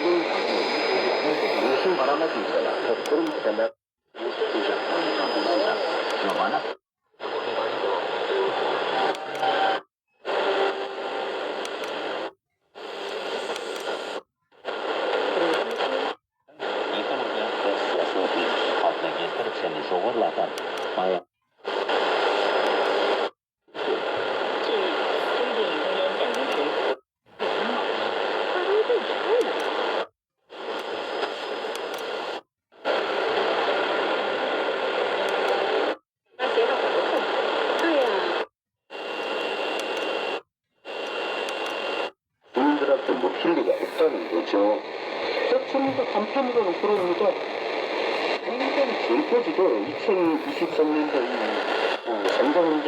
무슨 바람하고 있잖아. 그런 때문에 여봐나. 뭐 필리가 없다는 거죠. 좀 더 간편으로는 그럽니다. 굉장히 젊어지도 2023년도 성장운전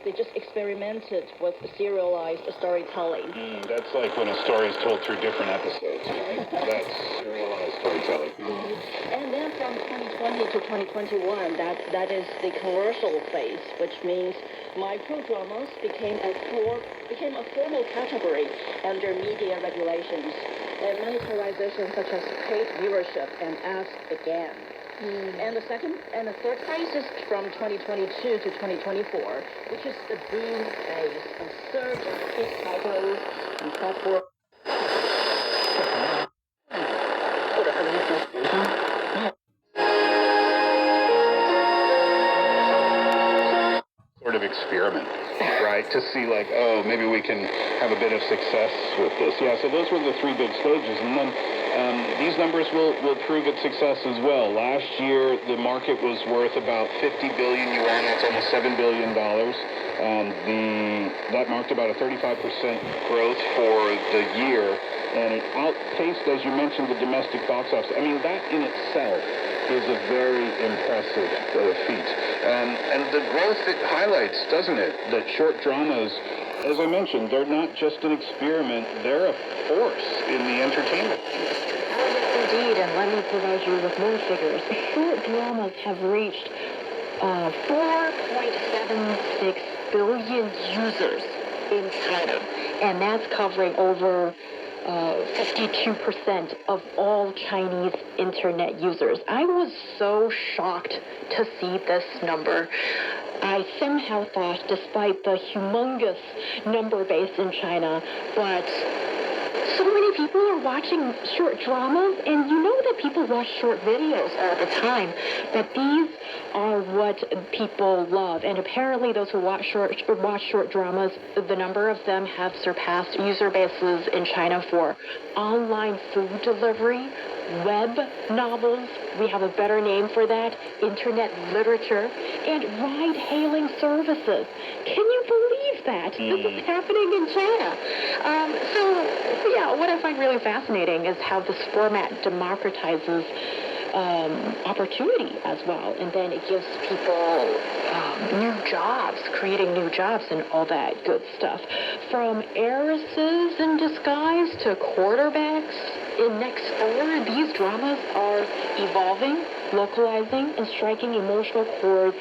They just experimented with serialized storytelling. That's like when a story is told through different episodes, right? That's serialized storytelling. And then from 2020 to 2021, that is the commercial phase, which means microdramas became a formal category under media regulations. And monetization such as paid viewership and ads began. And the third phase is from 2022 to 2024, which is the boom phase, a surge of hit titles and platform. Sort of experiment, right? To see like, oh, maybe we can have a bit of success with this. Yeah, so those were the three big stages. And then these numbers will prove its success as well. Last year, the market was worth about 50 billion yuan. That's almost $7 billion. That marked about a 35% growth for the year. And it outpaced, as you mentioned, the domestic box office. I mean, that in itself is a very impressive feat. And the growth it highlights, doesn't it, that short dramas, as I mentioned, they're not just an experiment, they're a force in the entertainment industry. Indeed, and let me provide you with more figures. Short dramas have reached 4.76 billion users in China, and that's covering over 52% of all Chinese internet users. I was so shocked to see this number. I somehow thought, despite the humongous number base in China, but so many people are watching short dramas, and you know that people watch short videos all the time, but these are what people love. And apparently those who watch short dramas, the number of them have surpassed user bases in China for online food delivery, web novels, we have a better name for that, internet literature, and ride-hailing services. Can you believe that? This is happening in China. What I find really fascinating is how this format democratizes opportunity as well, and then it gives people new jobs, creating new jobs and all that good stuff. From heiresses in disguise to quarterbacks in next door, these dramas are evolving, localizing, and striking emotional chords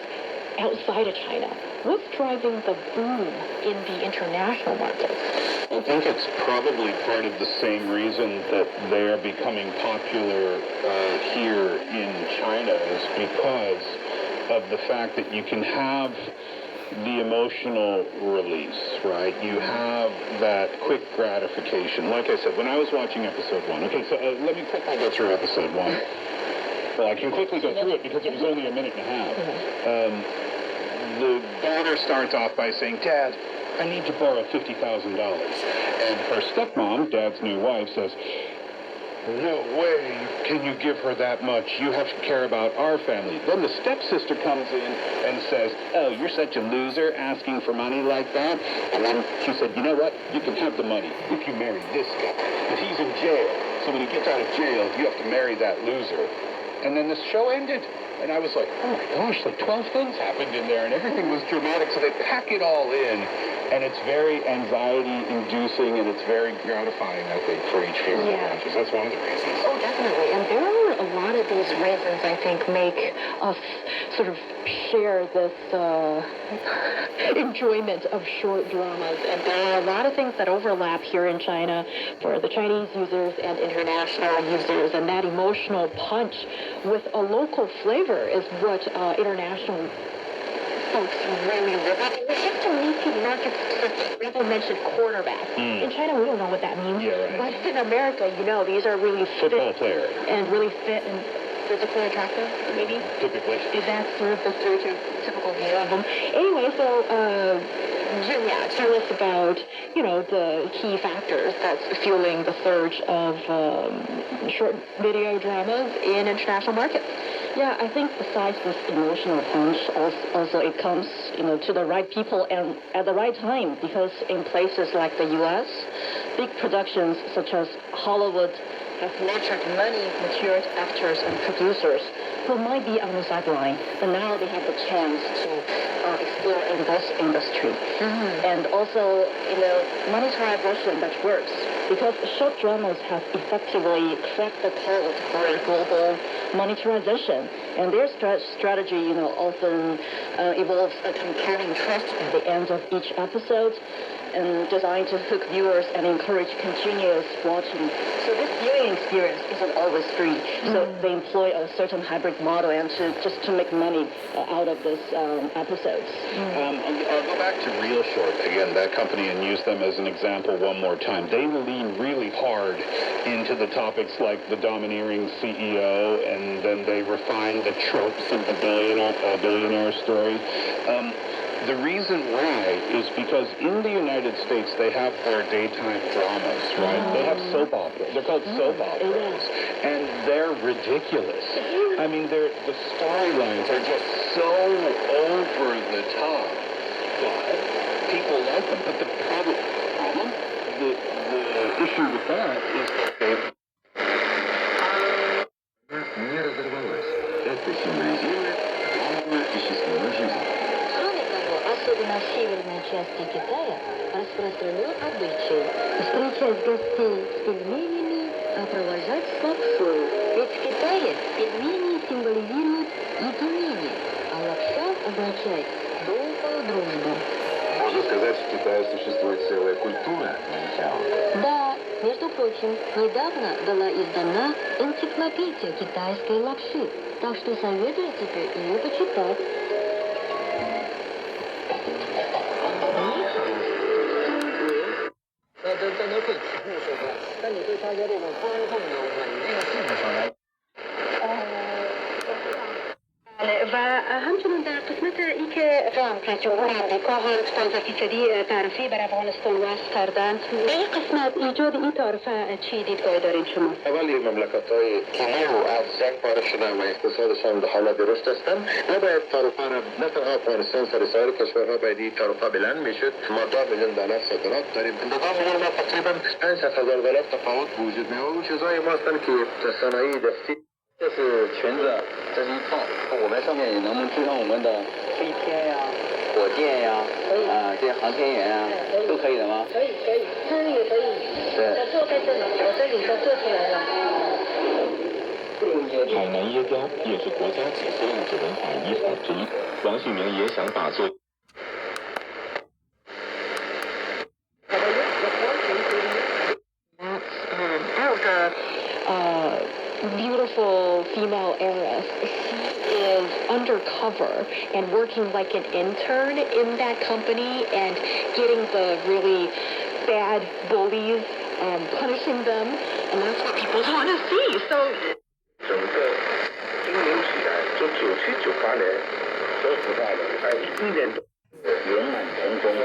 outside of China. What's driving the boom in the international markets? I think it's probably part of the same reason that they are becoming popular here in China is because of the fact that you can have the emotional release, right? You have that quick gratification. Like I said, when I was watching episode 1, okay, so let me quickly go through episode 1. Well, I can quickly go through it because it was only a minute and a half. The daughter starts off by saying, "Dad, I need to borrow $50,000. And her stepmom, Dad's new wife, says, "No way can you give her that much. You have to care about our family." Then the stepsister comes in and says, "Oh, you're such a loser asking for money like that." And then she said, "You know what? You can have the money if you marry this guy. But he's in jail. So when he gets out of jail, you have to marry that loser." And then the show ended. And I was like, oh my gosh, like 12 things happened in there and everything was dramatic. So they pack it all in. And it's very anxiety-inducing. producing, and it's very gratifying, I think, for each family branches. That's one of the reasons. Oh, definitely. And there are a lot of these reasons, I think, make us sort of share this enjoyment of short dramas. And there are a lot of things that overlap here in China for the Chinese users and international users. And that emotional punch with a local flavor is what international folks really live on. We have to meet people markets. People mentioned quarterback. In China, we don't know what that means. Yeah, right. But in America, you know, these are really Football player. and really fit and physically attractive, maybe? Typically. Is that sort of the stereotypical view of them? Anyway, so, yeah, tell us about, you know, the key factors that's fueling the surge of short video dramas in international markets. Yeah, I think besides this emotional punch, also it comes, you know, to the right people and at the right time, because in places like the U.S., big productions such as Hollywood have nurtured many mature actors and producers who might be on the sideline, but now they have the chance to explore in this industry. And also, you know, monetization that works, because short dramas have effectively cracked the code for global monetization, and their strategy, you know, often evolves a compelling twist at the end of each episode, and designed to hook viewers and encourage continuous watching. So this viewing experience isn't always free. So they employ a certain hybrid model and to make money out of this episodes. I'll go back to Real Short again, that company, and use them as an example one more time. They lean really hard into the topics like the domineering CEO, and then they refine the tropes of the billionaire story. The reason why is because in the United States they have their daytime dramas, right? They have soap operas. They're called soap operas, and they're ridiculous. I mean, the storylines are just so over the top, but people like them. But the issue with that is that they... Не разорвалась. Это символизирует главную и счастливую жизнь. Особенно в северной части Китая распространен обычай встречать гостей с пельменями, а провожать с лапшой. Ведь в Китае пельмени символизируют единение, а лапша означает долгую дружбу. Можно сказать, в Китае существует целая культура начала. Да, между прочим, недавно была издана энциклопедия китайской лапши, так что советую тебе ее почитать. و همچنین در قسمت ای که رئیس جمهور آمریکا هم 15% تعرفه بر افغانستان وضع کردن، به این قسمت ایجاد این تعرفه چی دیدگاهی دارین شما؟ اولی مملکت‌های که از جنگ پاره شدن و اقتصادشان به حالت رشد هستند، نباید تعرفه را نه تنها افغانستان سر سایر کشورها باید این تعرفه بلند میشد. ما 2 میلیون دلار صادرات داریم. این 2 میلیون ما تقریبا 500,000 دلار تفاوت وجود می‌آورد. اون چیزای ما هستند که صنایع دستی 这是裙子，这是一套。我们上面也能不能支上我们的飞天呀、火箭呀、这些航天员啊，都可以的吗？可以，这里也可以。对。它做在这里，我这里都做出来了。海南椰雕也是国家级非物质文化遗产之一。王旭明也想把作。Beautiful female heiress. She is undercover and working like an intern in that company and getting the really bad bullies, punishing them, and that's what people want to see. So 整个今年起来，从97、98年，说实话的，在1年多圆满成功了。